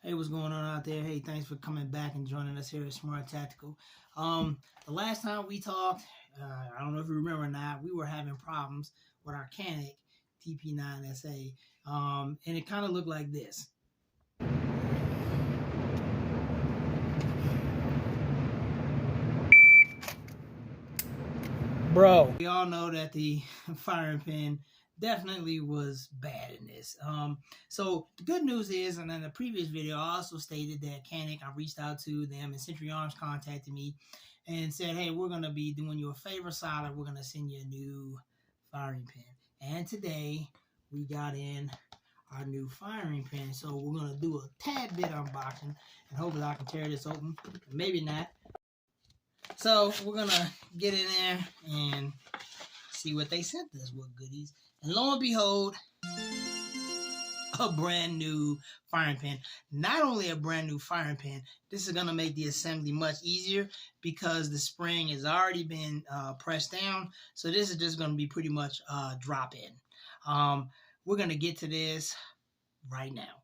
Hey, what's going on out there? Hey, thanks for coming back and joining us here at Smart Tactical. The last time we talked, I don't know if you remember or not, we were having problems with our Canik TP9SA, and it kind of looked like this. Bro, we all know that the firing pin definitely was bad in this. So the good news is, and in the previous video, I also stated that Canik, I reached out to them, and Century Arms contacted me and said, hey, we're going to be doing you a favor, Solid. We're going to send you a new firing pin. And today we got in our new firing pin. So we're going to do a tad bit unboxing, and hopefully I can tear this open. Maybe not. So we're going to get in there and see what they sent us, what goodies. And lo and behold, a brand new firing pin. Not only a brand new firing pin, this is going to make the assembly much easier because the spring has already been pressed down. So this is just going to be pretty much drop in. We're going to get to this right now.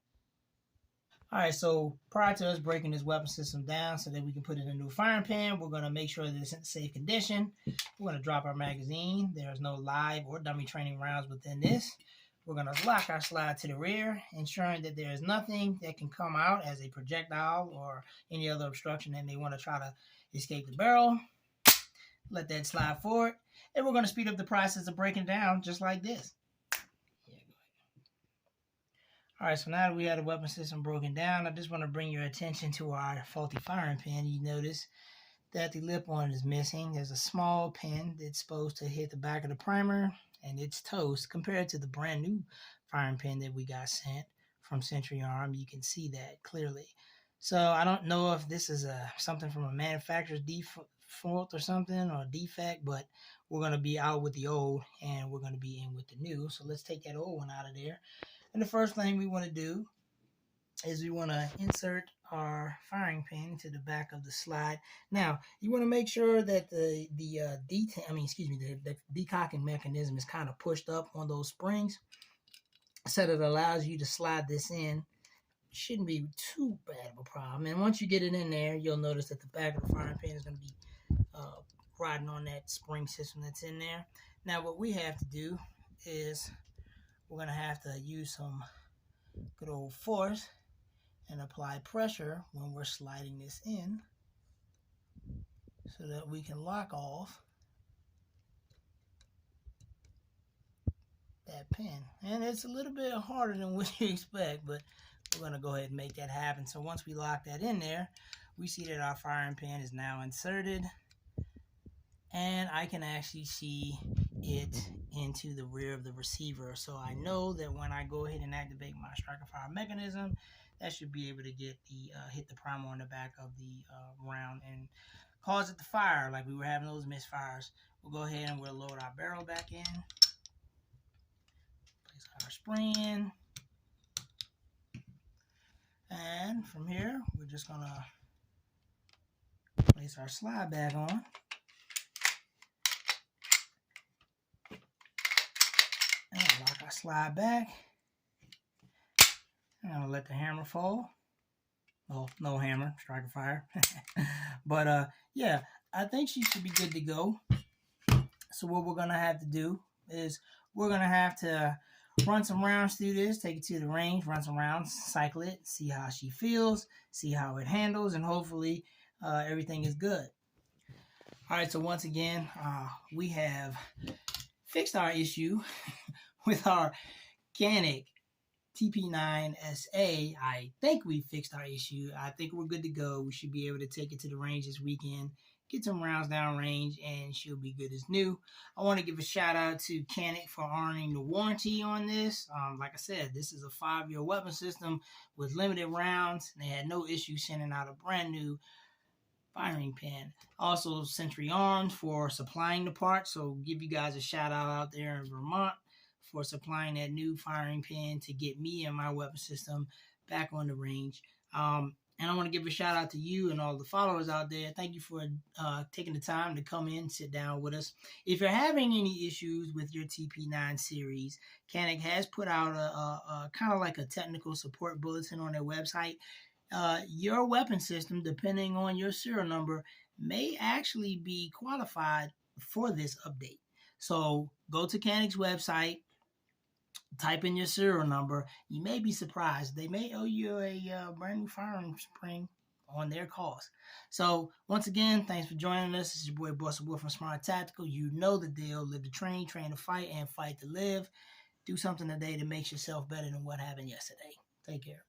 All right, so prior to us breaking this weapon system down so that we can put in a new firing pin, we're going to make sure that it's in safe condition. We're going to drop our magazine. There's no live or dummy training rounds within this. We're going to lock our slide to the rear, ensuring that there is nothing that can come out as a projectile or any other obstruction that may want to try to escape the barrel. Let that slide forward, and we're going to speed up the process of breaking down just like this. All right, so now that we have the weapon system broken down, I just want to bring your attention to our faulty firing pin. You notice that the lip on it is missing. There's a small pin that's supposed to hit the back of the primer, and it's toast compared to the brand new firing pin that we got sent from Century Arm. You can see that clearly. So I don't know if this is something from a manufacturer's default or something, or defect, but we're going to be out with the old, and we're going to be in with the new. So let's take that old one out of there. And the first thing we want to do is we want to insert our firing pin into the back of the slide. Now, you want to make sure that the decocking mechanism is kind of pushed up on those springs so that it allows you to slide this in. Shouldn't be too bad of a problem. And once you get it in there, you'll notice that the back of the firing pin is going to be riding on that spring system that's in there. Now, what we have to do is we're going to have to use some good old force and apply pressure when we're sliding this in so that we can lock off that pin. And it's a little bit harder than what you expect, but we're going to go ahead and make that happen. So once we lock that in there, we see that our firing pin is now inserted, and I can actually see it into the rear of the receiver. So I know that when I go ahead and activate my striker fire mechanism, that should be able to get the hit the primer on the back of the round and cause it to fire like we were having those misfires. We'll go ahead and we'll load our barrel back in, place our spring in, and from here we're just gonna place our slide back on. And lock our slide back. I'm gonna let the hammer fall. Well, no hammer, striker fire. But yeah, I think she should be good to go. So what we're gonna have to do is we're gonna have to run some rounds through this, take it to the range, run some rounds, cycle it, see how she feels, see how it handles, and hopefully everything is good. All right, so once again, we have fixed our issue with our Canik TP9SA. I think we fixed our issue. I think we're good to go. We should be able to take it to the range this weekend, get some rounds down range, and she'll be good as new. I want to give a shout out to Canik for honoring the warranty on this. Like I said, this is a 5-year weapon system with limited rounds. They had no issue sending out a brand new firing pin. Also, Century Arms for supplying the parts. So give you guys a shout out there in Vermont for supplying that new firing pin to get me and my weapon system back on the range. And I want to give a shout out to you and all the followers out there. Thank you for taking the time to come in, sit down with us. If you're having any issues with your TP9 series, Canik has put out a kind of like a technical support bulletin on their website. Your weapon system, depending on your serial number, may actually be qualified for this update. So go to Canik's website, type in your serial number. You may be surprised. They may owe you a brand new firing spring on their cost. So once again, thanks for joining us. This is your boy Buster Wolf from S.M.A.R.T Tactical. You know the deal. Live to train to fight, and fight to live. Do something today that makes yourself better than what happened yesterday. Take care.